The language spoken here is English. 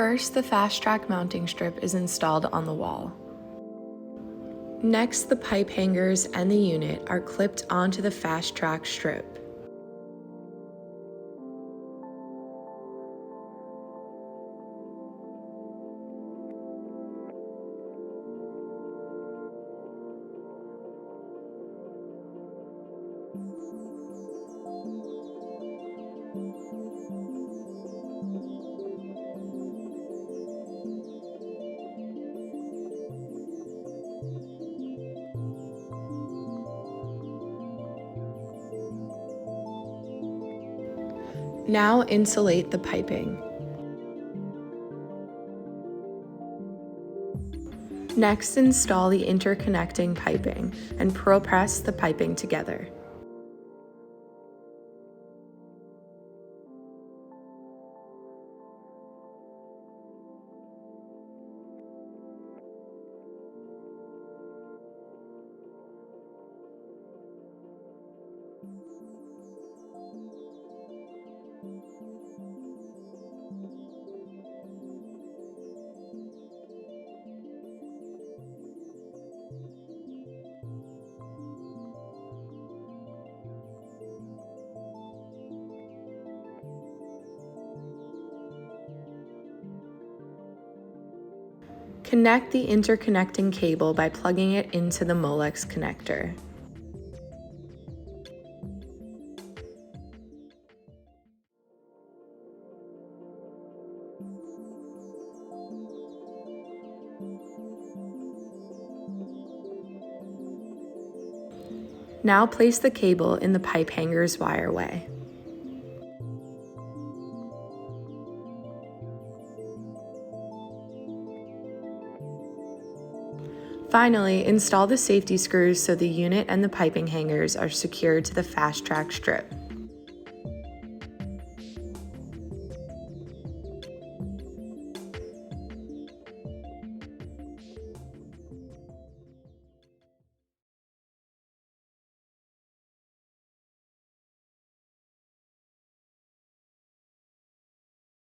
First, the fast track mounting strip is installed on the wall. Next, the pipe hangers and the unit are clipped onto the fast track strip. Now insulate the piping. Next, install the interconnecting piping and pro-press the piping together. Connect the interconnecting cable by plugging it into the Molex connector. Now place the cable in the pipe hanger's wireway. Finally, install the safety screws so the unit and the piping hangers are secured to the fast track strip.